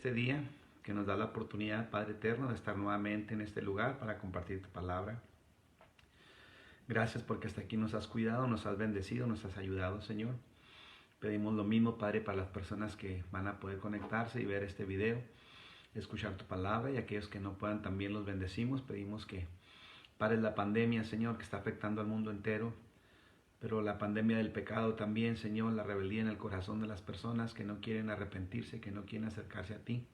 este día que nos da la oportunidad, Padre Eterno, de estar nuevamente en este lugar para compartir tu palabra. Gracias porque hasta aquí nos has cuidado, nos has bendecido, nos has ayudado, Señor. Pedimos lo mismo, Padre, para las personas que van a poder conectarse y ver este video, escuchar tu palabra, y aquellos que no puedan también los bendecimos. Pedimos que pares la pandemia, Señor, que está afectando al mundo entero, pero la pandemia del pecado también, Señor, la rebeldía en el corazón de las personas que no quieren arrepentirse, que no quieren acercarse a ti.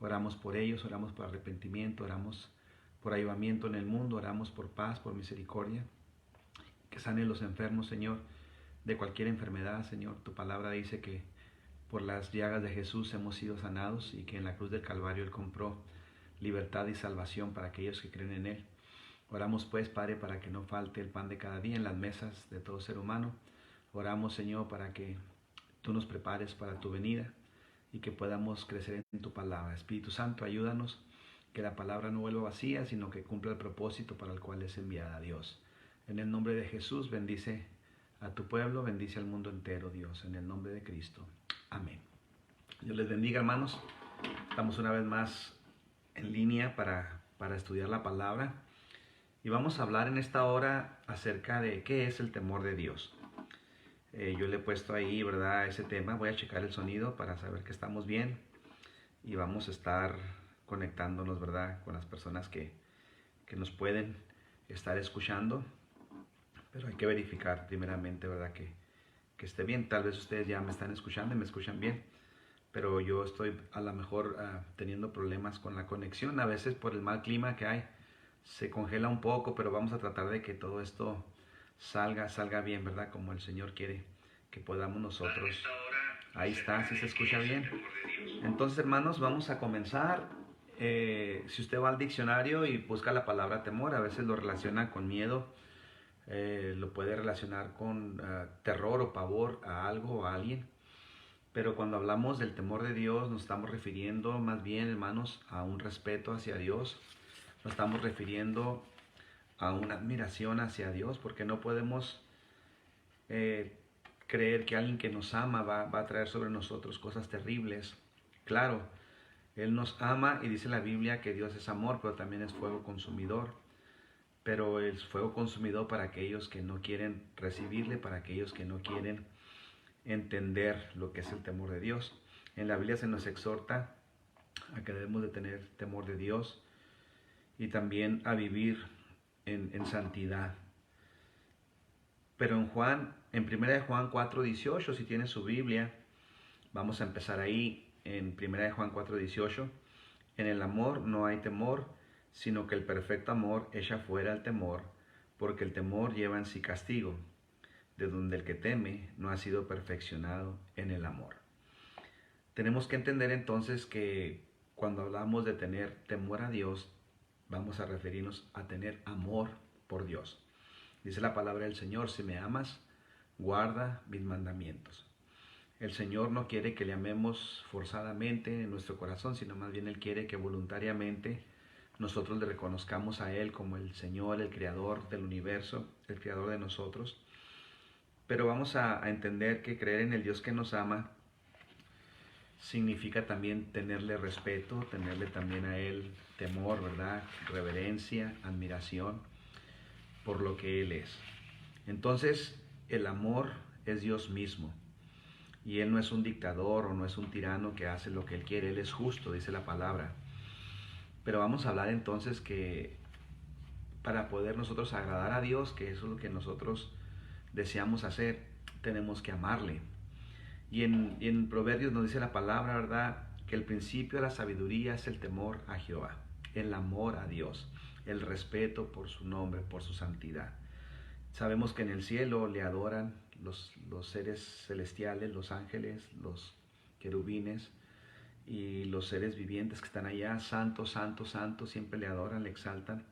Oramos por ellos, oramos por arrepentimiento, oramos por avivamiento en el mundo, oramos por paz, por misericordia. Que sane los enfermos, Señor, de cualquier enfermedad, Señor. Tu palabra dice que por las llagas de Jesús hemos sido sanados y que en la cruz del Calvario Él compró libertad y salvación para aquellos que creen en Él. Oramos pues, Padre, para que no falte el pan de cada día en las mesas de todo ser humano. Oramos, Señor, para que tú nos prepares para tu venida y que podamos crecer en tu palabra. Espíritu Santo, ayúdanos, que la palabra no vuelva vacía, sino que cumpla el propósito para el cual es enviada a Dios. En el nombre de Jesús, bendice a tu pueblo, bendice al mundo entero, Dios, en el nombre de Cristo. Amén. Dios les bendiga, hermanos. Estamos una vez más en línea para estudiar la palabra. Y vamos a hablar en esta hora acerca de qué es el temor de Dios. Yo le he puesto ahí, ¿verdad?, ese tema. Voy a checar el sonido para saber que estamos bien. Y vamos a estar conectándonos, ¿verdad?, con las personas que nos pueden estar escuchando. Pero hay que verificar primeramente, ¿verdad?, que esté bien. Tal vez ustedes ya me están escuchando y me escuchan bien. Pero yo estoy a lo mejor teniendo problemas con la conexión. A veces por el mal clima que hay, se congela un poco, pero vamos a tratar de que todo esto salga bien, ¿verdad? Como el Señor quiere que podamos nosotros. Ahí está, si se escucha bien. Entonces, hermanos, vamos a comenzar. Si usted va al diccionario y busca la palabra temor, a veces lo relaciona con miedo, lo puede relacionar con terror o pavor a algo o a alguien. Pero cuando hablamos del temor de Dios, nos estamos refiriendo más bien, hermanos, a un respeto hacia Dios. Nos estamos refiriendo a una admiración hacia Dios, porque no podemos creer que alguien que nos ama va a traer sobre nosotros cosas terribles. Claro, Él nos ama y dice la Biblia que Dios es amor, pero también es fuego consumidor. Pero es fuego consumidor para aquellos que no quieren recibirle, para aquellos que no quieren entender lo que es el temor de Dios. En la Biblia se nos exhorta a que debemos de tener temor de Dios y también a vivir en santidad. Pero en 1 Juan 4:18, si tiene su Biblia, vamos a empezar ahí en 1 Juan 4:18. En el amor no hay temor, sino que el perfecto amor echa fuera el temor, porque el temor lleva en sí castigo, de donde el que teme no ha sido perfeccionado en el amor. Tenemos que entender entonces que cuando hablamos de tener temor a Dios, vamos a referirnos a tener amor por Dios. Dice la palabra del Señor: si me amas, guarda mis mandamientos. El Señor no quiere que le amemos forzadamente en nuestro corazón, sino más bien Él quiere que voluntariamente nosotros le reconozcamos a Él como el Señor, el Creador del universo, el Creador de nosotros. Pero vamos a entender que creer en el Dios que nos ama significa también tenerle respeto, tenerle también a Él temor, ¿verdad?, reverencia, admiración por lo que Él es. Entonces, el amor es Dios mismo. Y Él no es un dictador o no es un tirano que hace lo que Él quiere. Él es justo, dice la palabra. Pero vamos a hablar entonces que para poder nosotros agradar a Dios, que eso es lo que nosotros deseamos hacer, tenemos que amarle. Y en Proverbios nos dice la palabra, ¿verdad?, que el principio de la sabiduría es el temor a Jehová, el amor a Dios, el respeto por su nombre, por su santidad. Sabemos que en el cielo le adoran los seres celestiales, los ángeles, los querubines y los seres vivientes que están allá. Santo, santo, santo, siempre le adoran, le exaltan,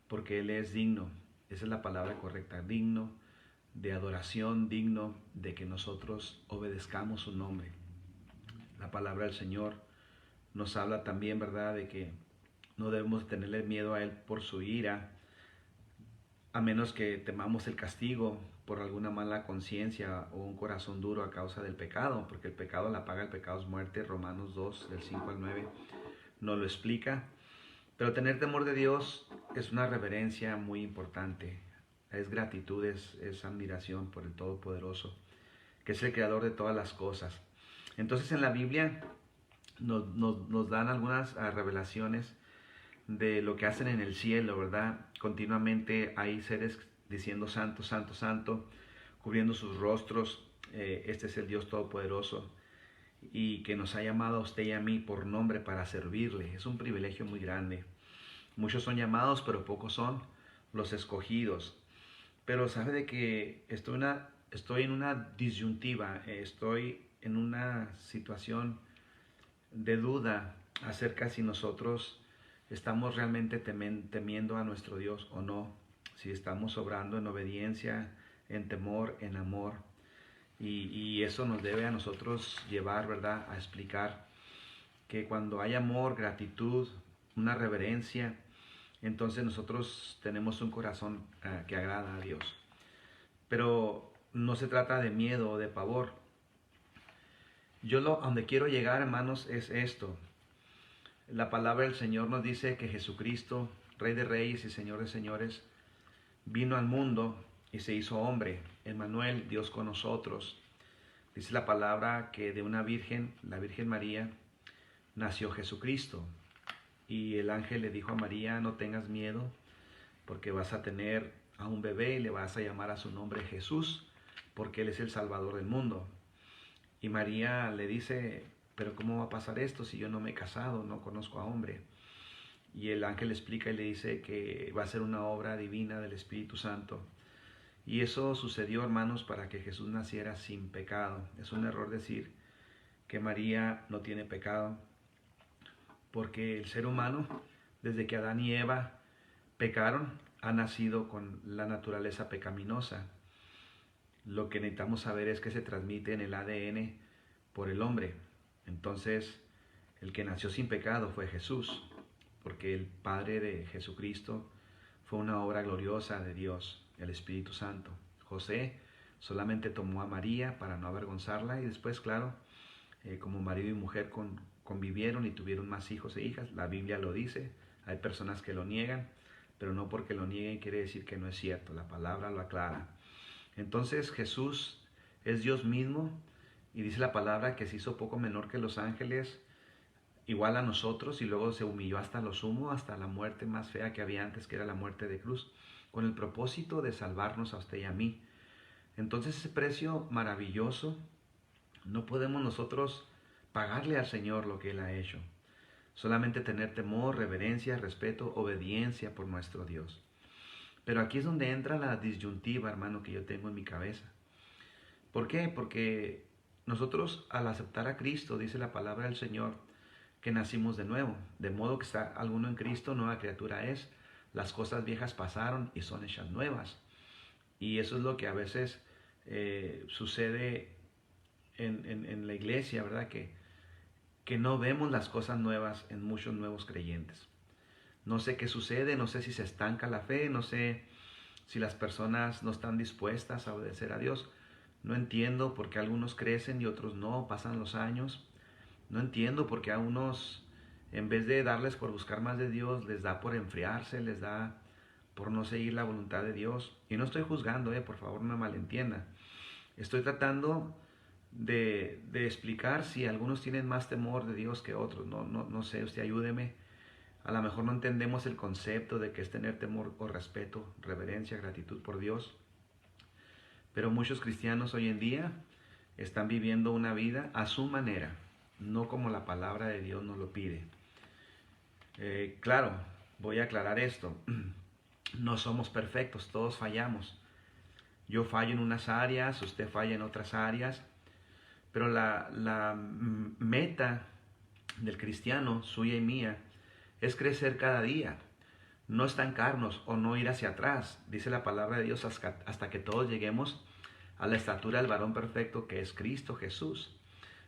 porque Él es digno. Esa es la palabra correcta: digno de adoración, digno de que nosotros obedezcamos su nombre. La palabra del Señor nos habla también, ¿verdad?, de que no debemos tenerle miedo a Él por su ira, a menos que temamos el castigo, por alguna mala conciencia o un corazón duro a causa del pecado, porque el pecado, la paga del pecado es muerte. Romanos 2, del 5 al 9, nos lo explica. Pero tener temor de Dios es una reverencia muy importante. Es gratitud, es admiración por el Todopoderoso, que es el creador de todas las cosas. Entonces en la Biblia nos dan algunas revelaciones de lo que hacen en el cielo, ¿verdad? Continuamente hay seres diciendo santo, santo, santo, cubriendo sus rostros. Este es el Dios Todopoderoso y que nos ha llamado a usted y a mí por nombre para servirle. Es un privilegio muy grande. Muchos son llamados, pero pocos son los escogidos. Pero sabe de que estoy en una disyuntiva, estoy en una situación de duda acerca si nosotros estamos realmente temiendo a nuestro Dios o no, si estamos obrando en obediencia, en temor, en amor. Y eso nos debe a nosotros llevar, ¿verdad?, a explicar que cuando hay amor, gratitud, una reverencia, entonces nosotros tenemos un corazón que agrada a Dios. Pero no se trata de miedo o de pavor. Donde quiero llegar, hermanos, es esto. La palabra del Señor nos dice que Jesucristo, Rey de Reyes y Señor de Señores, vino al mundo y se hizo hombre. Emmanuel, Dios con nosotros. Dice la palabra que de una virgen, la Virgen María, nació Jesucristo. Y el ángel le dijo a María: no tengas miedo, porque vas a tener a un bebé y le vas a llamar a su nombre Jesús, porque Él es el Salvador del mundo. Y María le dice: pero ¿cómo va a pasar esto si yo no me he casado, no conozco a hombre? Y el ángel le explica y le dice que va a ser una obra divina del Espíritu Santo. Y eso sucedió, hermanos, para que Jesús naciera sin pecado. Es un error decir que María no tiene pecado, porque el ser humano, desde que Adán y Eva pecaron, ha nacido con la naturaleza pecaminosa. Lo que necesitamos saber es que se transmite en el ADN por el hombre. Entonces, el que nació sin pecado fue Jesús, porque el Padre de Jesucristo fue una obra gloriosa de Dios, el Espíritu Santo. José solamente tomó a María para no avergonzarla y después, claro, como marido y mujer convivieron y tuvieron más hijos e hijas. La Biblia lo dice. Hay personas que lo niegan, pero no porque lo nieguen quiere decir que no es cierto. La palabra lo aclara. Entonces Jesús es Dios mismo y dice la palabra que se hizo poco menor que los ángeles, igual a nosotros, y luego se humilló hasta lo sumo, hasta la muerte más fea que había antes, que era la muerte de cruz, con el propósito de salvarnos a usted y a mí. Entonces ese precio maravilloso no podemos nosotros pagarle al Señor lo que Él ha hecho. Solamente tener temor, reverencia, respeto, obediencia por nuestro Dios. Pero aquí es donde entra la disyuntiva, hermano, que yo tengo en mi cabeza. ¿Por qué? Porque nosotros, al aceptar a Cristo, dice la palabra del Señor, que nacimos de nuevo. De modo que está alguno en Cristo, nueva criatura es. Las cosas viejas pasaron y son hechas nuevas. Y eso es lo que a veces sucede en la iglesia, ¿verdad? Que no vemos las cosas nuevas en muchos nuevos creyentes. No sé qué sucede, no sé si se estanca la fe, no sé si las personas no están dispuestas a obedecer a Dios. No entiendo por qué algunos crecen y otros no, pasan los años. No entiendo por qué a unos, en vez de darles por buscar más de Dios, les da por enfriarse, les da por no seguir la voluntad de Dios. Y no estoy juzgando, por favor no me malentienda. Estoy tratando de explicar si algunos tienen más temor de Dios que otros. No sé, usted ayúdeme. A lo mejor no entendemos el concepto de que es tener temor o respeto, reverencia, gratitud por Dios. Pero muchos cristianos hoy en día están viviendo una vida a su manera, no como la palabra de Dios nos lo pide. Claro, voy a aclarar esto. No somos perfectos, todos fallamos. Yo fallo en unas áreas, usted falla en otras áreas. Pero la meta del cristiano, suya y mía, es crecer cada día, no estancarnos o no ir hacia atrás. Dice la palabra de Dios hasta que todos lleguemos a la estatura del varón perfecto que es Cristo Jesús.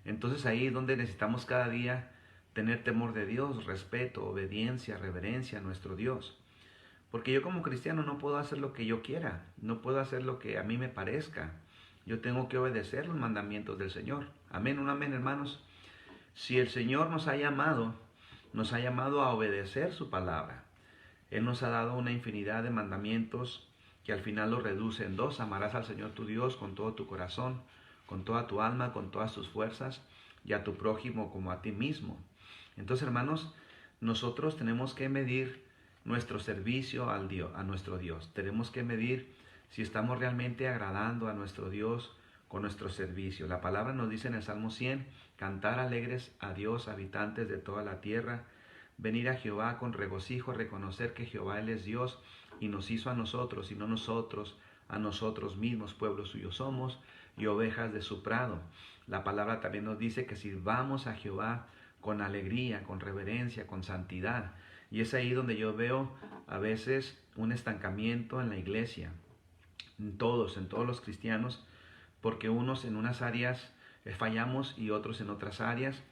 Entonces ahí es donde necesitamos cada día tener temor de Dios, respeto, obediencia, reverencia a nuestro Dios. Porque yo como cristiano no puedo hacer lo que yo quiera, no puedo hacer lo que a mí me parezca. Yo tengo que obedecer los mandamientos del Señor. Amén, un amén, hermanos. Si el Señor nos ha llamado a obedecer su palabra. Él nos ha dado una infinidad de mandamientos que al final los reduce en dos. Amarás al Señor tu Dios con todo tu corazón, con toda tu alma, con todas tus fuerzas, y a tu prójimo como a ti mismo. Entonces, hermanos, nosotros tenemos que medir nuestro servicio a nuestro Dios. Tenemos que medir si estamos realmente agradando a nuestro Dios con nuestro servicio. La palabra nos dice en el Salmo 100, cantar alegres a Dios, habitantes de toda la tierra, venir a Jehová con regocijo, reconocer que Jehová Él es Dios y nos hizo a nosotros y no nosotros a nosotros mismos, pueblo suyo somos y ovejas de su prado. La palabra también nos dice que sirvamos a Jehová con alegría, con reverencia, con santidad. Y es ahí donde yo veo a veces un estancamiento en la iglesia, en todos los cristianos, porque unos en unas áreas fallamos y otros en otras áreas,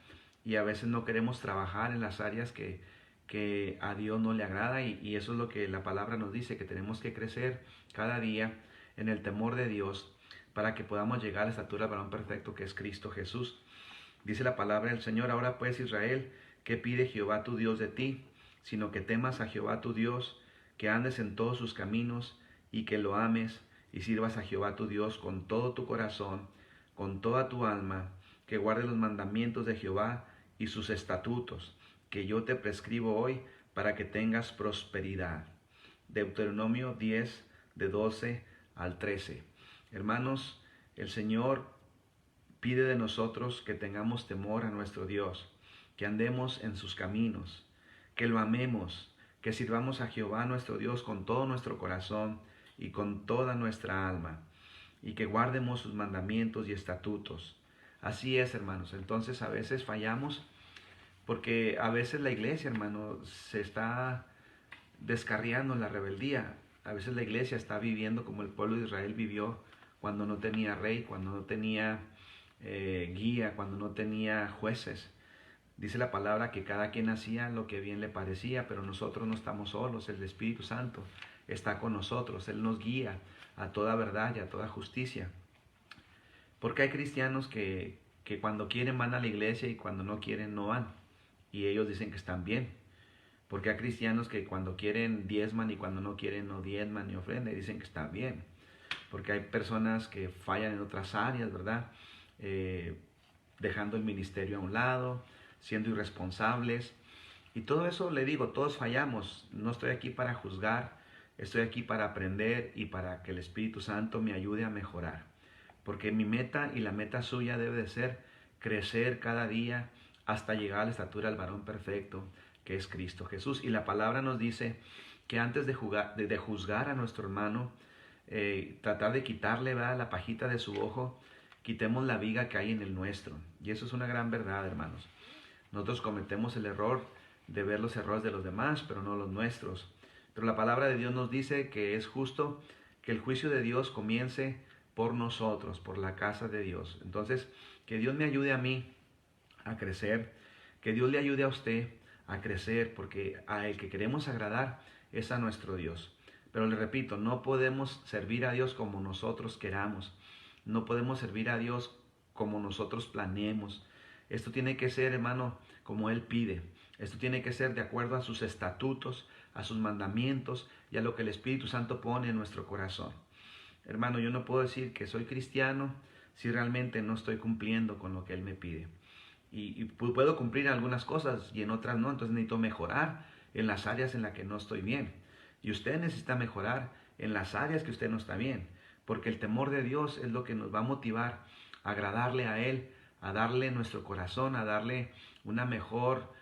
y a veces no queremos trabajar en las áreas que a Dios no le agrada, y eso es lo que la palabra nos dice, que tenemos que crecer cada día en el temor de Dios para que podamos llegar a la estatura del varón perfecto que es Cristo Jesús. Dice la palabra del Señor: ahora pues, Israel, ¿qué pide Jehová tu Dios de ti? Sino que temas a Jehová tu Dios, que andes en todos sus caminos y que lo ames y sirvas a Jehová tu Dios con todo tu corazón, con toda tu alma, que guardes los mandamientos de Jehová y sus estatutos, que yo te prescribo hoy para que tengas prosperidad. Deuteronomio 10, de 12 al 13. Hermanos, el Señor pide de nosotros que tengamos temor a nuestro Dios, que andemos en sus caminos, que lo amemos, que sirvamos a Jehová nuestro Dios con todo nuestro corazón y con toda nuestra alma, y que guardemos sus mandamientos y estatutos. Así es, hermanos. Entonces a veces fallamos porque a veces la iglesia, hermano, se está descarriando en la rebeldía. A veces la iglesia está viviendo como el pueblo de Israel vivió cuando no tenía rey, cuando no tenía guía, cuando no tenía jueces. Dice la palabra que cada quien hacía lo que bien le parecía, pero nosotros no estamos solos. El Espíritu Santo está con nosotros. Él nos guía a toda verdad y a toda justicia. Porque hay cristianos que cuando quieren van a la iglesia y cuando no quieren no van. Y ellos dicen que están bien. Porque hay cristianos que cuando quieren diezman y cuando no quieren no diezman ni ofrendan y dicen que están bien. Porque hay personas que fallan en otras áreas, ¿verdad? Dejando el ministerio a un lado, siendo irresponsables. Y todo eso, le digo, todos fallamos. No estoy aquí para juzgar, estoy aquí para aprender y para que el Espíritu Santo me ayude a mejorar. Porque mi meta y la meta suya debe de ser crecer cada día hasta llegar a la estatura del varón perfecto, que es Cristo Jesús. Y la palabra nos dice que antes de juzgar a nuestro hermano, tratar de quitarle, ¿verdad?, la pajita de su ojo, quitemos la viga que hay en el nuestro. Y eso es una gran verdad, hermanos. Nosotros cometemos el error de ver los errores de los demás, pero no los nuestros. Pero la palabra de Dios nos dice que es justo que el juicio de Dios comience por nosotros, por la casa de Dios. Entonces, que Dios me ayude a mí a crecer, que Dios le ayude a usted a crecer, porque a el que queremos agradar es a nuestro Dios. Pero le repito, no podemos servir a Dios como nosotros queramos, no podemos servir a Dios como nosotros planeemos. Esto tiene que ser, hermano, como Él pide. Esto tiene que ser de acuerdo a sus estatutos, a sus mandamientos y a lo que el Espíritu Santo pone en nuestro corazón. Hermano, yo no puedo decir que soy cristiano si realmente no estoy cumpliendo con lo que Él me pide. Y puedo cumplir algunas cosas y en otras no, entonces necesito mejorar en las áreas en las que no estoy bien. Y usted necesita mejorar en las áreas que usted no está bien, porque el temor de Dios es lo que nos va a motivar a agradarle a Él, a darle nuestro corazón, a darle una mejor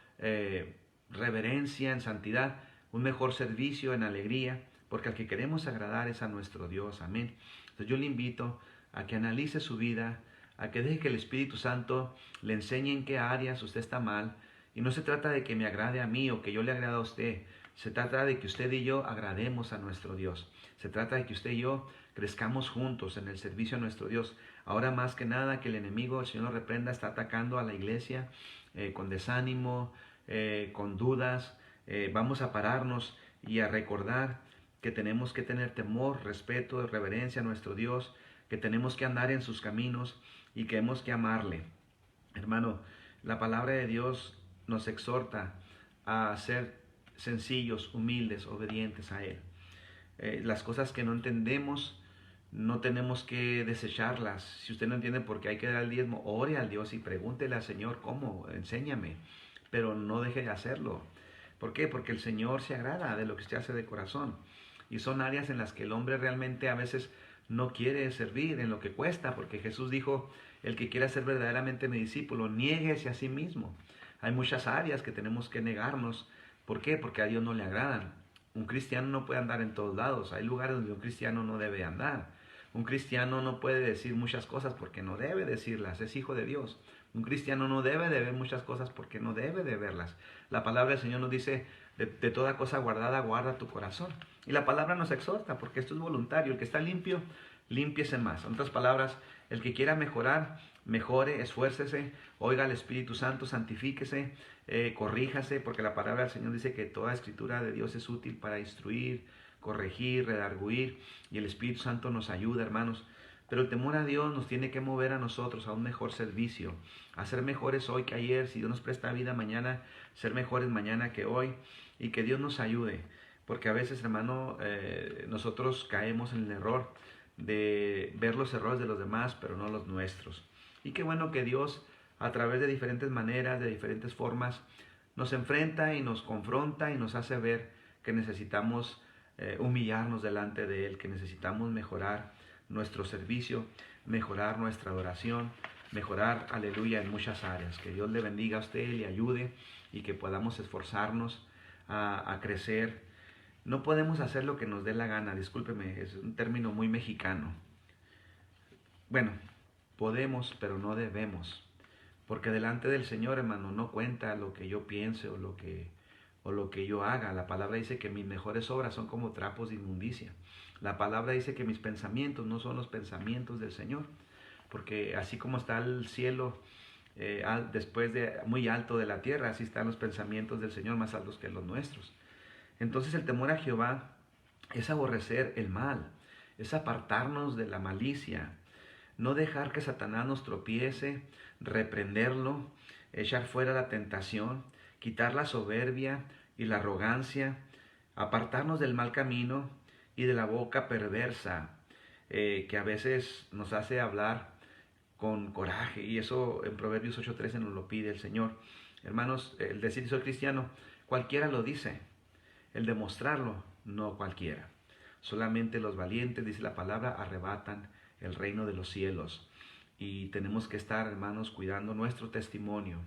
reverencia en santidad, un mejor servicio en alegría, porque al que queremos agradar es a nuestro Dios. Amén. Entonces yo le invito a que analice su vida, a que deje que el Espíritu Santo le enseñe en qué áreas usted está mal. Y no se trata de que me agrade a mí o que yo le agrade a usted. Se trata de que usted y yo agrademos a nuestro Dios. Se trata de que usted y yo crezcamos juntos en el servicio a nuestro Dios. Ahora más que nada que el enemigo, el Señor lo reprenda, está atacando a la iglesia con desánimo, con dudas. Vamos a pararnos y a recordar que tenemos que tener temor, respeto, reverencia a nuestro Dios, que tenemos que andar en sus caminos y que hemos que amarle. Hermano, la palabra de Dios nos exhorta a ser sencillos, humildes, obedientes a Él. Las cosas que no entendemos, no tenemos que desecharlas. Si usted no entiende por qué hay que dar el diezmo, ore al Dios y pregúntele al Señor cómo, enséñame, pero no deje de hacerlo. ¿Por qué? Porque el Señor se agrada de lo que usted hace de corazón. Y son áreas en las que el hombre realmente a veces no quiere servir, en lo que cuesta, porque Jesús dijo, el que quiera ser verdaderamente mi discípulo, niéguese a sí mismo. Hay muchas áreas que tenemos que negarnos. ¿Por qué? Porque a Dios no le agradan. Un cristiano no puede andar en todos lados. Hay lugares donde un cristiano no debe andar. Un cristiano no puede decir muchas cosas porque no debe decirlas. Es hijo de Dios. Un cristiano no debe de ver muchas cosas porque no debe de verlas. La palabra del Señor nos dice, de toda cosa guardada, guarda tu corazón. Y la palabra nos exhorta porque esto es voluntario. El que está limpio, límpiese más. En otras palabras, el que quiera mejorar, mejore, esfuércese, oiga al Espíritu Santo, santifíquese, corríjase, porque la palabra del Señor dice que toda escritura de Dios es útil para instruir, corregir, redarguir, y el Espíritu Santo nos ayuda, hermanos. Pero el temor a Dios nos tiene que mover a nosotros a un mejor servicio, a ser mejores hoy que ayer. Si Dios nos presta vida mañana, ser mejores mañana que hoy, y que Dios nos ayude. Porque a veces, hermano, nosotros caemos en el error de ver los errores de los demás, pero no los nuestros. Y qué bueno que Dios, a través de diferentes maneras, de diferentes formas, nos enfrenta y nos confronta y nos hace ver que necesitamos humillarnos delante de Él, que necesitamos mejorar nuestro servicio, mejorar nuestra adoración, mejorar, aleluya, en muchas áreas. Que Dios le bendiga a usted, le ayude y que podamos esforzarnos a crecer. No podemos hacer lo que nos dé la gana, discúlpeme, es un término muy mexicano. Bueno, podemos, pero no debemos. Porque delante del Señor, hermano, no cuenta lo que yo piense o lo que yo haga. La palabra dice que mis mejores obras son como trapos de inmundicia. La palabra dice que mis pensamientos no son los pensamientos del Señor. Porque así como está el cielo después de muy alto de la tierra, así están los pensamientos del Señor más altos que los nuestros. Entonces el temor a Jehová es aborrecer el mal, es apartarnos de la malicia, no dejar que Satanás nos tropiece, reprenderlo, echar fuera la tentación, quitar la soberbia y la arrogancia, apartarnos del mal camino y de la boca perversa que a veces nos hace hablar con coraje, y eso en Proverbios 8:13 nos lo pide el Señor. Hermanos, el decir soy cristiano, cualquiera lo dice. El demostrarlo, no cualquiera. Solamente los valientes, dice la palabra, arrebatan el reino de los cielos. Y tenemos que estar, hermanos, cuidando nuestro testimonio.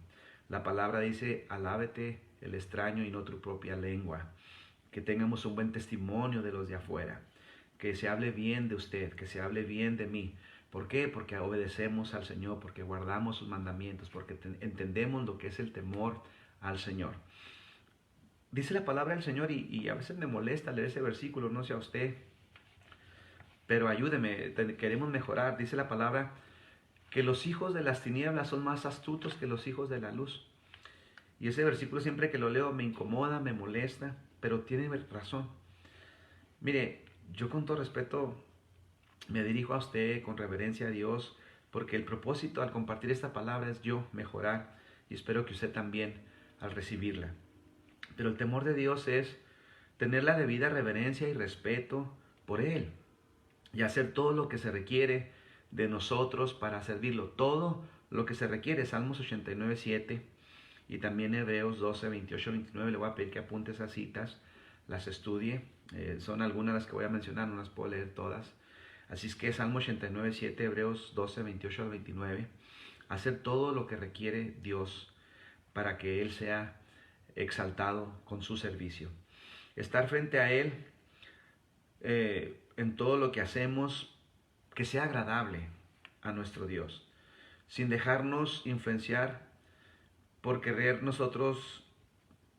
La palabra dice, alábete el extraño y no tu propia lengua. Que tengamos un buen testimonio de los de afuera. Que se hable bien de usted, que se hable bien de mí. ¿Por qué? Porque obedecemos al Señor, porque guardamos sus mandamientos, porque entendemos lo que es el temor al Señor. Dice la palabra del Señor y a veces me molesta leer ese versículo, no sé a usted, pero ayúdeme, queremos mejorar. Dice la palabra que los hijos de las tinieblas son más astutos que los hijos de la luz. Y ese versículo siempre que lo leo me incomoda, me molesta, pero tiene razón. Mire, yo con todo respeto me dirijo a usted con reverencia a Dios, porque el propósito al compartir esta palabra es yo mejorar, y espero que usted también al recibirla. Pero el temor de Dios es tener la debida reverencia y respeto por Él y hacer todo lo que se requiere de nosotros para servirlo. Todo lo que se requiere, Salmos 89:7 y también Hebreos 12, 28, 29. Le voy a pedir que apunte esas citas, las estudie. Son algunas las que voy a mencionar, no las puedo leer todas. Así es que Salmo 89:7, Hebreos 12, 28 al 29. Hacer todo lo que requiere Dios para que Él sea exaltado con su servicio. Estar frente a Él en todo lo que hacemos, que sea agradable a nuestro Dios, sin dejarnos influenciar por querer nosotros,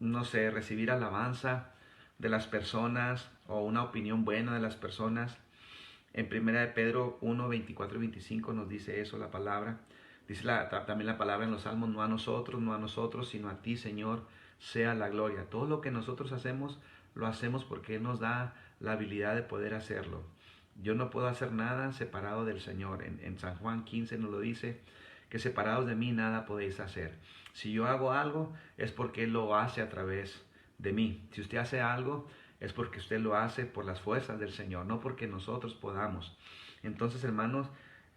no sé, recibir alabanza de las personas o una opinión buena de las personas. En 1 de Pedro 1, 24 y 25 nos dice eso la palabra. Dice también la palabra en los Salmos, no a nosotros, sino a ti, Señor, sea la gloria. Todo lo que nosotros hacemos lo hacemos porque Él nos da la habilidad de poder hacerlo. Yo no puedo hacer nada separado del Señor. En San Juan 15 nos lo dice, que separados de mí nada podéis hacer. Si yo hago algo, es porque Él lo hace a través de mí. Si usted hace algo, es porque usted lo hace por las fuerzas del Señor, no porque nosotros podamos. Entonces, hermanos,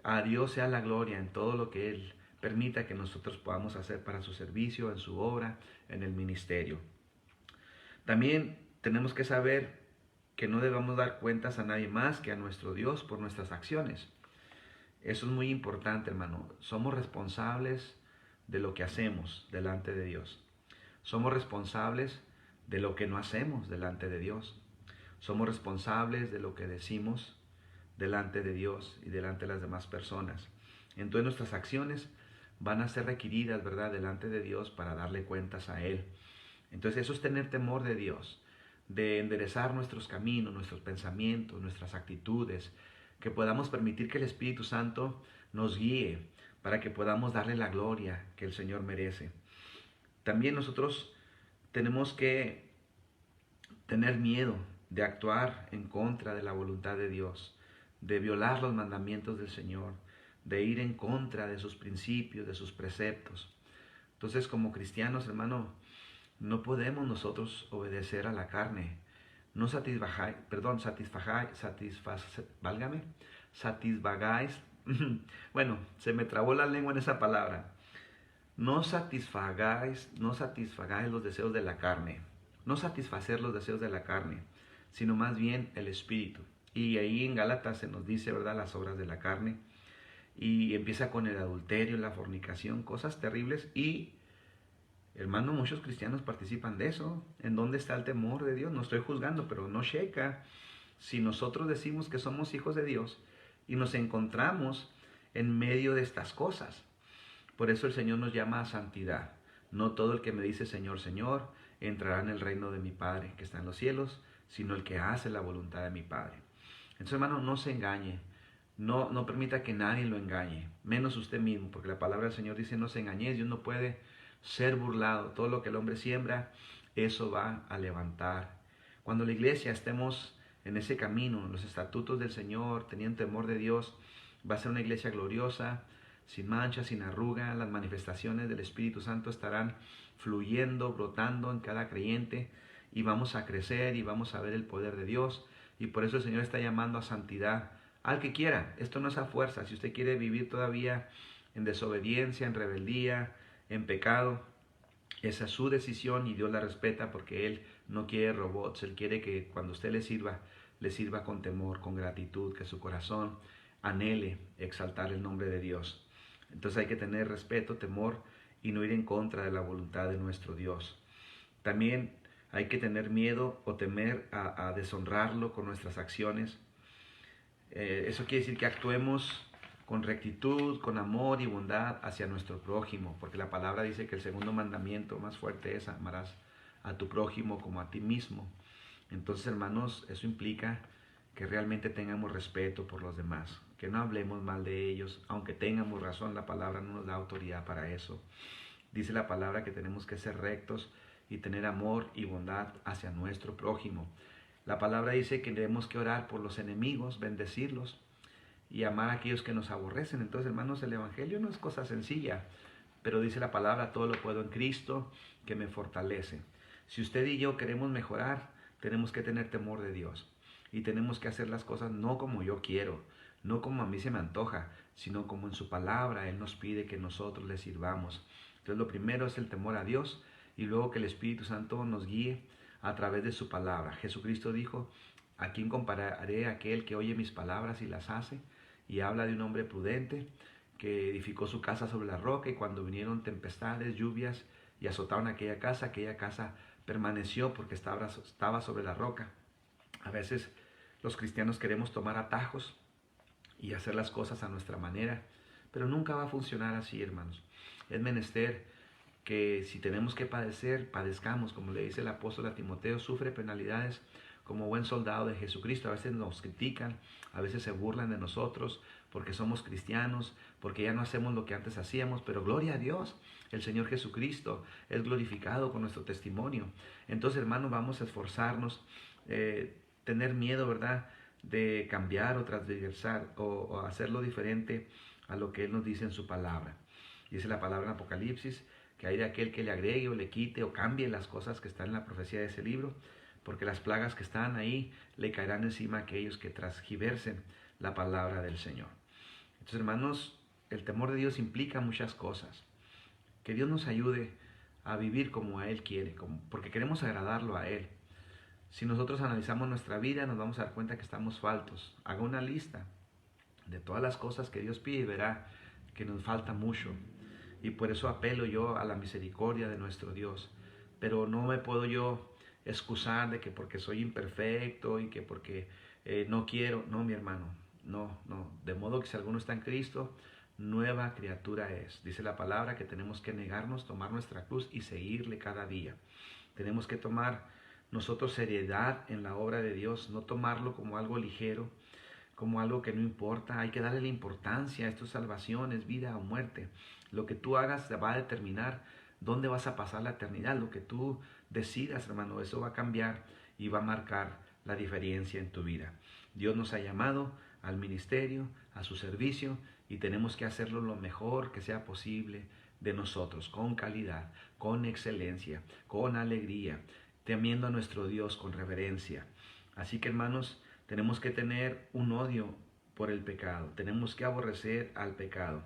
a Dios sea la gloria en todo lo que Él permita que nosotros podamos hacer para su servicio, en su obra, en el ministerio. También tenemos que saber que no debemos dar cuentas a nadie más que a nuestro Dios por nuestras acciones. Eso es muy importante, hermano. Somos responsables de lo que hacemos delante de Dios. Somos responsables de lo que no hacemos delante de Dios. Somos responsables de lo que decimos delante de Dios y delante de las demás personas. Entonces nuestras acciones van a ser requeridas, ¿verdad?, delante de Dios para darle cuentas a Él. Entonces eso es tener temor de Dios, de enderezar nuestros caminos, nuestros pensamientos, nuestras actitudes, que podamos permitir que el Espíritu Santo nos guíe para que podamos darle la gloria que el Señor merece. También nosotros tenemos que tener miedo de actuar en contra de la voluntad de Dios, de violar los mandamientos del Señor, de ir en contra de sus principios, de sus preceptos. Entonces, como cristianos, hermano, no podemos nosotros obedecer a la carne. No satisfagáis. Bueno, se me trabó la lengua en esa palabra. No satisfagáis los deseos de la carne. No satisfacer los deseos de la carne, sino más bien el Espíritu. Y ahí en Gálatas se nos dice, ¿verdad?, las obras de la carne. Y empieza con el adulterio, la fornicación, cosas terribles. Y, hermano, muchos cristianos participan de eso. ¿En dónde está el temor de Dios? No estoy juzgando, pero no checa. Si nosotros decimos que somos hijos de Dios y nos encontramos en medio de estas cosas. Por eso el Señor nos llama a santidad. No todo el que me dice Señor, Señor, entrará en el reino de mi Padre que está en los cielos, sino el que hace la voluntad de mi Padre. Entonces, hermano, no se engañe. No permita que nadie lo engañe, menos usted mismo, porque la palabra del Señor dice, no se engañéis, Dios no puede ser burlado. Todo lo que el hombre siembra, eso va a levantar. Cuando la iglesia estemos en ese camino, en los estatutos del Señor, teniendo temor de Dios, va a ser una iglesia gloriosa, sin mancha, sin arruga. Las manifestaciones del Espíritu Santo estarán fluyendo, brotando en cada creyente, y vamos a crecer y vamos a ver el poder de Dios. Y por eso el Señor está llamando a santidad al que quiera. Esto no es a fuerza. Si usted quiere vivir todavía en desobediencia, en rebeldía, en pecado, esa es su decisión y Dios la respeta, porque Él no quiere robots. Él quiere que cuando usted le sirva con temor, con gratitud, que su corazón anhele exaltar el nombre de Dios. Entonces hay que tener respeto, temor y no ir en contra de la voluntad de nuestro Dios. También hay que tener miedo o temer a deshonrarlo con nuestras acciones. Eso quiere decir que actuemos con rectitud, con amor y bondad hacia nuestro prójimo, porque la palabra dice que el segundo mandamiento más fuerte es: amarás a tu prójimo como a ti mismo. Entonces, hermanos, eso implica que realmente tengamos respeto por los demás, que no hablemos mal de ellos, aunque tengamos razón. La palabra no nos da autoridad para eso. Dice la palabra que tenemos que ser rectos y tener amor y bondad hacia nuestro prójimo. La palabra dice que tenemos que orar por los enemigos, bendecirlos y amar a aquellos que nos aborrecen. Entonces, hermanos, el Evangelio no es cosa sencilla, pero dice la palabra: todo lo puedo en Cristo que me fortalece. Si usted y yo queremos mejorar, tenemos que tener temor de Dios y tenemos que hacer las cosas no como yo quiero, no como a mí se me antoja, sino como en su palabra Él nos pide que nosotros le sirvamos. Entonces, lo primero es el temor a Dios, y luego que el Espíritu Santo nos guíe a través de su palabra. Jesucristo dijo: ¿a quién compararé aquel que oye mis palabras y las hace? Y habla de un hombre prudente que edificó su casa sobre la roca, y cuando vinieron tempestades, lluvias y azotaron aquella casa permaneció porque estaba sobre la roca. A veces los cristianos queremos tomar atajos y hacer las cosas a nuestra manera, pero nunca va a funcionar así, hermanos. Es menester que si tenemos que padecer, padezcamos, como le dice el apóstol a Timoteo: sufre penalidades como buen soldado de Jesucristo. A veces nos critican, a veces se burlan de nosotros porque somos cristianos, porque ya no hacemos lo que antes hacíamos, pero gloria a Dios, el Señor Jesucristo es glorificado con nuestro testimonio. Entonces, hermanos, vamos a esforzarnos, tener miedo, ¿verdad?, de cambiar o transversar o hacerlo diferente a lo que Él nos dice en su palabra. Dice la palabra en Apocalipsis que hay de aquel que le agregue o le quite o cambie las cosas que están en la profecía de ese libro, porque las plagas que están ahí le caerán encima a aquellos que transgiversen la palabra del Señor. Entonces, hermanos, el temor de Dios implica muchas cosas. Que Dios nos ayude a vivir como a Él quiere, porque queremos agradarlo a Él. Si nosotros analizamos nuestra vida, nos vamos a dar cuenta que estamos faltos. Haga una lista de todas las cosas que Dios pide y verá que nos falta mucho. Y por eso apelo yo a la misericordia de nuestro Dios. Pero no me puedo yo excusar de que porque soy imperfecto y que porque no quiero. No, mi hermano, no. De modo que si alguno está en Cristo, nueva criatura es. Dice la palabra que tenemos que negarnos, tomar nuestra cruz y seguirle cada día. Tenemos que tomar nosotros seriedad en la obra de Dios, no tomarlo como algo ligero, como algo que no importa. Hay que darle la importancia. Esto es salvación, es vida o muerte. Lo que tú hagas va a determinar dónde vas a pasar la eternidad. Lo que tú decidas, hermano, eso va a cambiar y va a marcar la diferencia en tu vida. Dios nos ha llamado al ministerio, a su servicio, y tenemos que hacerlo lo mejor que sea posible de nosotros, con calidad, con excelencia, con alegría, temiendo a nuestro Dios con reverencia. Así que, hermanos, tenemos que tener un odio por el pecado, tenemos que aborrecer al pecado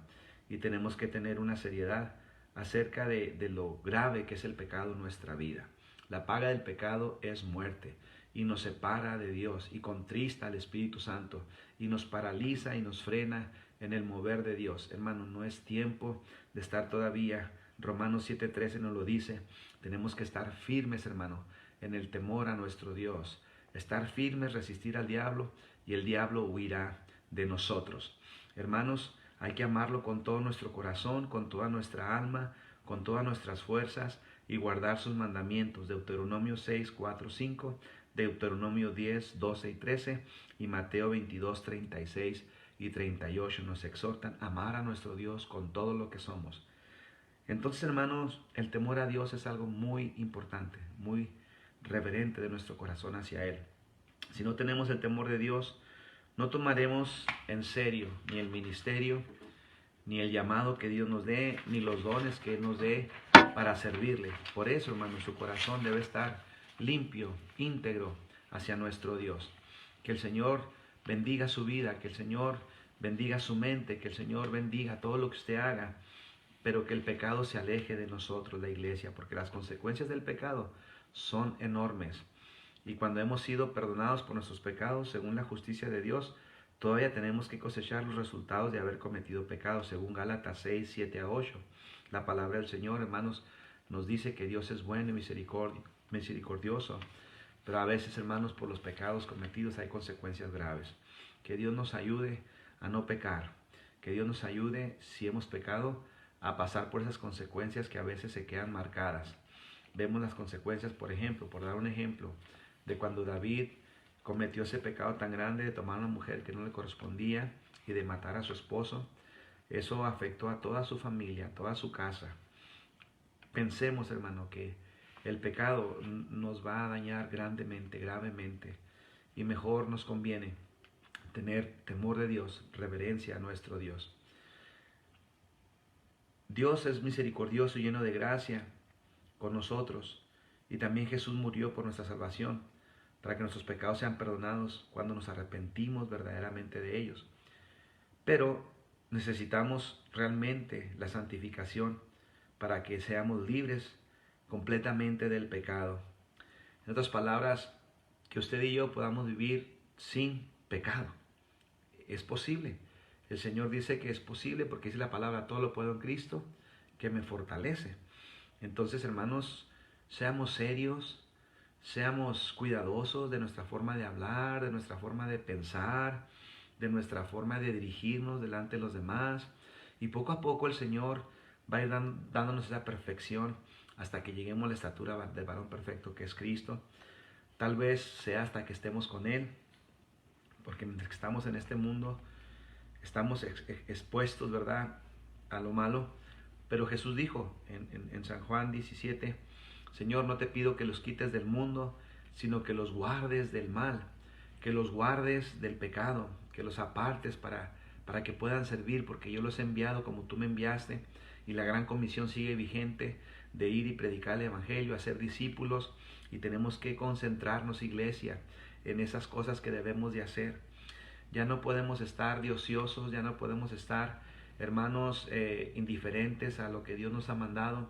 y tenemos que tener una seriedad acerca de lo grave que es el pecado en nuestra vida. La paga del pecado es muerte y nos separa de Dios y contrista al Espíritu Santo y nos paraliza y nos frena en el mover de Dios. Hermano, no es tiempo de estar todavía. Romanos 7:13 nos lo dice. Tenemos que estar firmes, hermano, en el temor a nuestro Dios. Estar firmes, resistir al diablo y el diablo huirá de nosotros. Hermanos, hay que amarlo con todo nuestro corazón, con toda nuestra alma, con todas nuestras fuerzas y guardar sus mandamientos. Deuteronomio 6, 4, 5, Deuteronomio 10, 12 y 13 y Mateo 22, 36 y 38 nos exhortan a amar a nuestro Dios con todo lo que somos. Entonces, hermanos, el temor a Dios es algo muy importante, muy reverente de nuestro corazón hacia Él. Si no tenemos el temor de Dios, no tomaremos en serio ni el ministerio, ni el llamado que Dios nos dé, ni los dones que Él nos dé para servirle. Por eso, hermano, su corazón debe estar limpio, íntegro hacia nuestro Dios. Que el Señor bendiga su vida, que el Señor bendiga su mente, que el Señor bendiga todo lo que usted haga, pero que el pecado se aleje de nosotros, la iglesia, porque las consecuencias del pecado son enormes. Y cuando hemos sido perdonados por nuestros pecados, según la justicia de Dios, todavía tenemos que cosechar los resultados de haber cometido pecados, según Gálatas 6, 7 a 8. La palabra del Señor, hermanos, nos dice que Dios es bueno y misericordioso, pero a veces, hermanos, por los pecados cometidos hay consecuencias graves. Que Dios nos ayude a no pecar, que Dios nos ayude, si hemos pecado, a pasar por esas consecuencias que a veces se quedan marcadas. Vemos las consecuencias, por ejemplo, por dar un ejemplo, de cuando David cometió ese pecado tan grande de tomar a una mujer que no le correspondía y de matar a su esposo. Eso afectó a toda su familia, a toda su casa. Pensemos, hermano, que el pecado nos va a dañar grandemente, gravemente, y mejor nos conviene tener temor de Dios, reverencia a nuestro Dios. Dios es misericordioso y lleno de gracia con nosotros, y también Jesús murió por nuestra salvación, para que nuestros pecados sean perdonados cuando nos arrepentimos verdaderamente de ellos. Pero necesitamos realmente la santificación para que seamos libres completamente del pecado. En otras palabras, que usted y yo podamos vivir sin pecado. Es posible. El Señor dice que es posible porque dice la palabra, todo lo puedo en Cristo que me fortalece. Entonces, hermanos, seamos serios, seamos cuidadosos de nuestra forma de hablar, de nuestra forma de pensar, de nuestra forma de dirigirnos delante de los demás. Y poco a poco el Señor va a ir dándonos esa perfección hasta que lleguemos a la estatura del varón perfecto que es Cristo. Tal vez sea hasta que estemos con Él, porque mientras que estamos en este mundo, estamos expuestos, ¿verdad?, a lo malo. Pero Jesús dijo en San Juan 17, Señor, no te pido que los quites del mundo, sino que los guardes del mal, que los guardes del pecado, que los apartes para que puedan servir, porque yo los he enviado como tú me enviaste, y la gran comisión sigue vigente de ir y predicar el evangelio, hacer discípulos, y tenemos que concentrarnos, iglesia, en esas cosas que debemos de hacer. Ya no podemos estar de ociosos, ya no podemos estar, hermanos, indiferentes a lo que Dios nos ha mandado.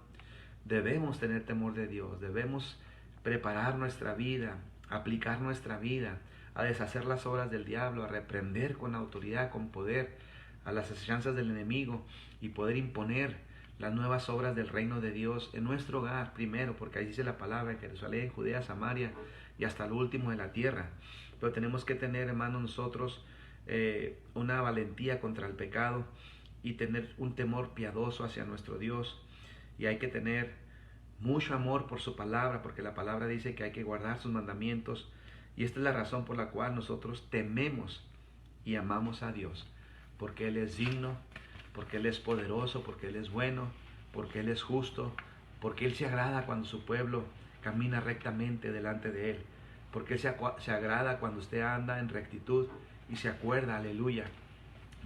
Debemos tener temor de Dios, debemos preparar nuestra vida, aplicar nuestra vida, a deshacer las obras del diablo, a reprender con autoridad, con poder, a las asechanzas del enemigo y poder imponer las nuevas obras del reino de Dios en nuestro hogar primero, porque ahí dice la palabra, Jerusalén, Judea, Samaria y hasta lo último de la tierra. Pero tenemos que tener, hermanos, nosotros una valentía contra el pecado y tener un temor piadoso hacia nuestro Dios, y hay que tener mucho amor por su palabra, porque la palabra dice que hay que guardar sus mandamientos, y esta es la razón por la cual nosotros tememos y amamos a Dios, porque Él es digno, porque Él es poderoso, porque Él es bueno, porque Él es justo, porque Él se agrada cuando su pueblo camina rectamente delante de Él, porque Él se agrada cuando usted anda en rectitud y se acuerda, aleluya,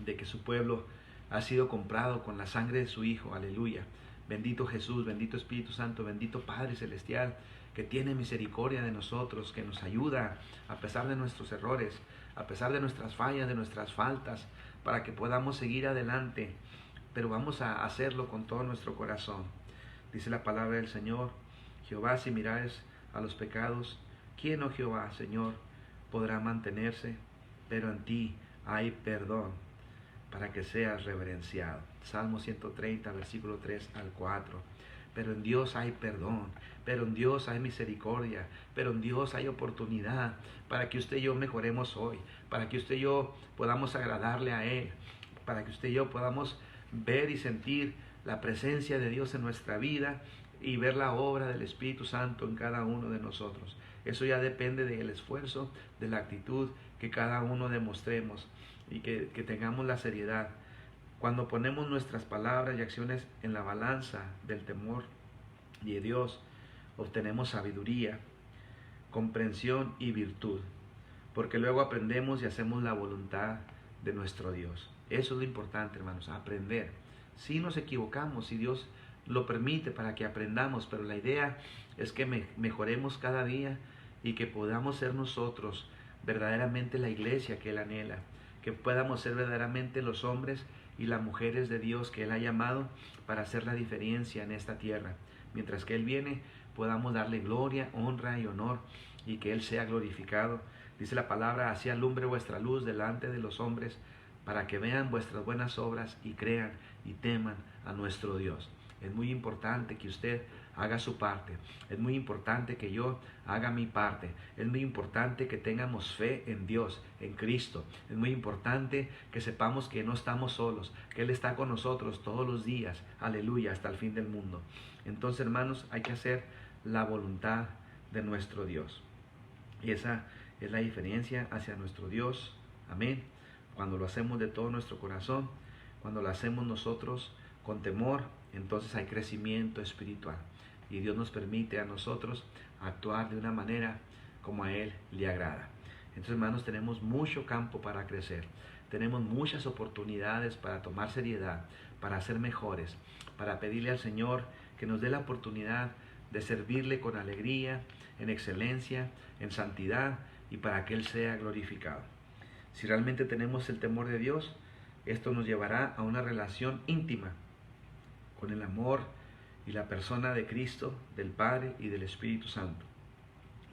de que su pueblo ha sido comprado con la sangre de su Hijo, aleluya. Bendito Jesús, bendito Espíritu Santo, bendito Padre Celestial, que tiene misericordia de nosotros, que nos ayuda a pesar de nuestros errores, a pesar de nuestras fallas, de nuestras faltas, para que podamos seguir adelante, pero vamos a hacerlo con todo nuestro corazón. Dice la palabra del Señor, Jehová, si mirares a los pecados, ¿quién, oh Jehová, Señor, podrá mantenerse? Pero en ti hay perdón para que seas reverenciado. Salmo 130, versículo 3 al 4. Pero en Dios hay perdón, pero en Dios hay misericordia, pero en Dios hay oportunidad para que usted y yo mejoremos hoy, para que usted y yo podamos agradarle a Él, para que usted y yo podamos ver y sentir la presencia de Dios en nuestra vida y ver la obra del Espíritu Santo en cada uno de nosotros. Eso ya depende del esfuerzo, de la actitud que cada uno demostremos y que tengamos la seriedad. Cuando ponemos nuestras palabras y acciones en la balanza del temor de Dios, obtenemos sabiduría, comprensión y virtud, porque luego aprendemos y hacemos la voluntad de nuestro Dios. Eso es lo importante, hermanos, aprender. Si nos equivocamos, si Dios lo permite para que aprendamos, pero la idea es que mejoremos cada día y que podamos ser nosotros verdaderamente la iglesia que Él anhela, que podamos ser verdaderamente los hombres y las mujeres de Dios que Él ha llamado para hacer la diferencia en esta tierra. Mientras que Él viene, podamos darle gloria, honra y honor, y que Él sea glorificado. Dice la palabra, así alumbre vuestra luz delante de los hombres, para que vean vuestras buenas obras y crean y teman a nuestro Dios. Es muy importante que usted haga su parte. Es muy importante que yo haga mi parte. Es muy importante que tengamos fe en Dios, en Cristo. Es muy importante que sepamos que no estamos solos, que Él está con nosotros todos los días. Aleluya, hasta el fin del mundo. Entonces, hermanos, hay que hacer la voluntad de nuestro Dios. Y esa es la diferencia hacia nuestro Dios. Amén. Cuando lo hacemos de todo nuestro corazón, cuando lo hacemos nosotros con temor, entonces hay crecimiento espiritual. Y Dios nos permite a nosotros actuar de una manera como a Él le agrada. Entonces, hermanos, tenemos mucho campo para crecer. Tenemos muchas oportunidades para tomar seriedad, para ser mejores, para pedirle al Señor que nos dé la oportunidad de servirle con alegría, en excelencia, en santidad, y para que Él sea glorificado. Si realmente tenemos el temor de Dios, esto nos llevará a una relación íntima con el amor y la persona de Cristo, del Padre y del Espíritu Santo.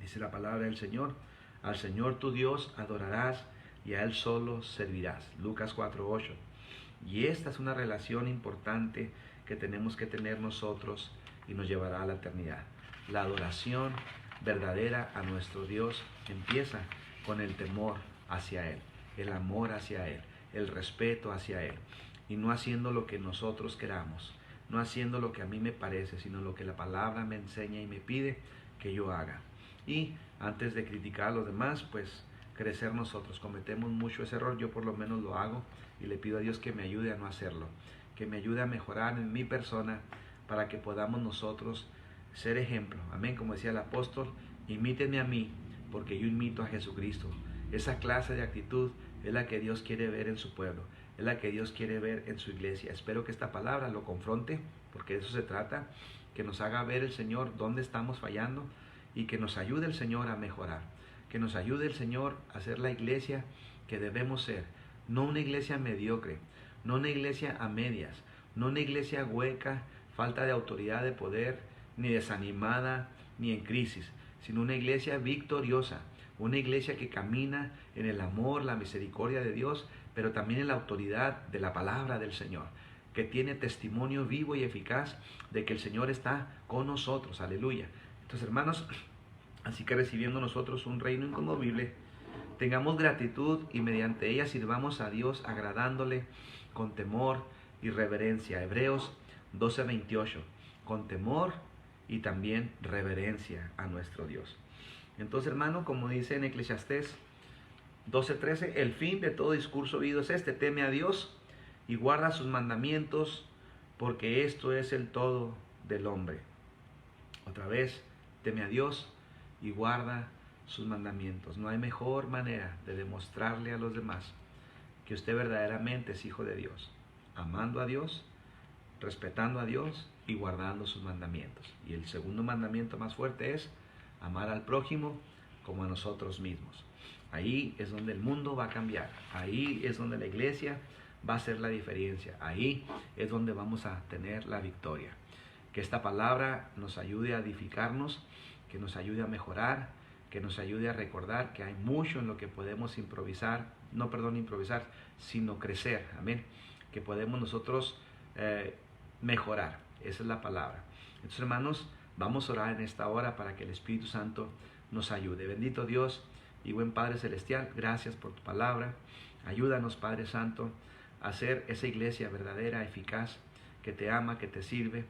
Dice la palabra del Señor, al Señor tu Dios adorarás y a Él solo servirás. Lucas 4:8. Y esta es una relación importante que tenemos que tener nosotros y nos llevará a la eternidad. La adoración verdadera a nuestro Dios empieza con el temor hacia Él, el amor hacia Él, el respeto hacia Él, y no haciendo lo que nosotros queramos, no haciendo lo que a mí me parece, sino lo que la palabra me enseña y me pide que yo haga. y antes de criticar a los demás, pues crecer nosotros. Cometemos mucho ese error, yo por lo menos lo hago y le pido a Dios que me ayude a no hacerlo, que me ayude a mejorar en mi persona para que podamos nosotros ser ejemplo. Amén, como decía el apóstol, imítenme a mí porque yo imito a Jesucristo. Esa clase de actitud es la que Dios quiere ver en su pueblo, es la que Dios quiere ver en su iglesia. Espero que esta palabra lo confronte, porque de eso se trata, que nos haga ver el Señor dónde estamos fallando y que nos ayude el Señor a mejorar, que nos ayude el Señor a ser la iglesia que debemos ser, no una iglesia mediocre, no una iglesia a medias, no una iglesia hueca, falta de autoridad, de poder, ni desanimada, ni en crisis, sino una iglesia victoriosa, una iglesia que camina en el amor, la misericordia de Dios, pero también en la autoridad de la palabra del Señor, que tiene testimonio vivo y eficaz de que el Señor está con nosotros. Aleluya. Entonces, hermanos, así que recibiendo nosotros un reino inconmovible, tengamos gratitud y mediante ella sirvamos a Dios agradándole con temor y reverencia. Hebreos 12:28, con temor y también reverencia a nuestro Dios. Entonces, hermano, como dice en Eclesiastés 12:13, el fin de todo discurso oído es este: teme a Dios y guarda sus mandamientos, porque esto es el todo del hombre. Otra vez, teme a Dios y guarda sus mandamientos. No hay mejor manera de demostrarle a los demás que usted verdaderamente es hijo de Dios, amando a Dios, respetando a Dios y guardando sus mandamientos. Y el segundo mandamiento más fuerte es amar al prójimo como a nosotros mismos. Ahí es donde el mundo va a cambiar. Ahí es donde la iglesia va a hacer la diferencia. Ahí es donde vamos a tener la victoria. Que esta palabra nos ayude a edificarnos, que nos ayude a mejorar, que nos ayude a recordar que hay mucho en lo que podemos improvisar, sino crecer. Amén. Que podemos nosotros mejorar. Esa es la palabra. Entonces, hermanos, vamos a orar en esta hora para que el Espíritu Santo nos ayude. Bendito Dios y buen Padre Celestial, gracias por tu palabra. Ayúdanos, Padre Santo, a ser esa iglesia verdadera, eficaz, que te ama, que te sirve,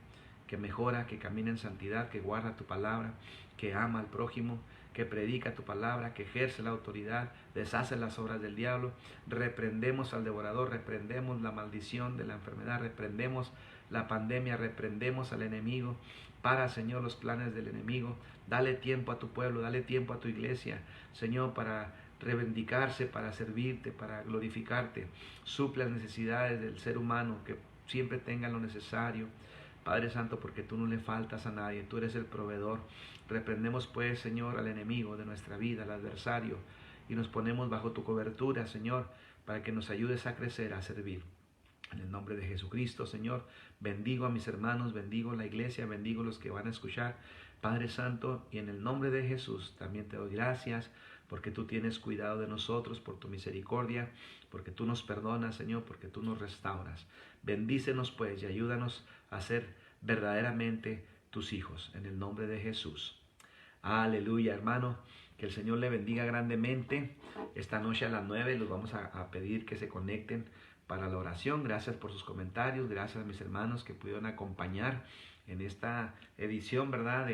que mejora, que camina en santidad, que guarda tu palabra, que ama al prójimo, que predica tu palabra, que ejerce la autoridad, deshace las obras del diablo. Reprendemos al devorador, reprendemos la maldición de la enfermedad, reprendemos la pandemia, reprendemos al enemigo. Para, Señor, los planes del enemigo. Dale tiempo a tu pueblo, dale tiempo a tu iglesia, Señor, para reivindicarse, para servirte, para glorificarte. Suple las necesidades del ser humano, que siempre tengan lo necesario, Padre Santo, porque tú no le faltas a nadie, tú eres el proveedor. Reprendemos pues, Señor, al enemigo de nuestra vida, al adversario, y nos ponemos bajo tu cobertura, Señor, para que nos ayudes a crecer, a servir. En el nombre de Jesucristo, Señor, bendigo a mis hermanos, bendigo la iglesia, bendigo a los que van a escuchar, Padre Santo, y en el nombre de Jesús también te doy gracias, porque tú tienes cuidado de nosotros, por tu misericordia, porque tú nos perdonas, Señor, porque tú nos restauras. Bendícenos pues y ayúdanos a ser verdaderamente tus hijos, en el nombre de Jesús. Aleluya, hermano. Que el Señor le bendiga grandemente. Esta noche a las 9 los vamos a pedir que se conecten para la oración. Gracias por sus comentarios. Gracias a mis hermanos que pudieron acompañar en esta edición, ¿verdad?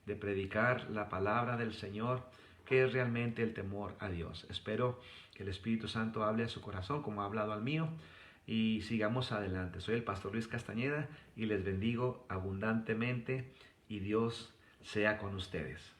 De predicar la palabra del Señor, que es realmente el temor a Dios. Espero que el Espíritu Santo hable a su corazón como ha hablado al mío. Y sigamos adelante. Soy el pastor Luis Castañeda y les bendigo abundantemente y Dios sea con ustedes.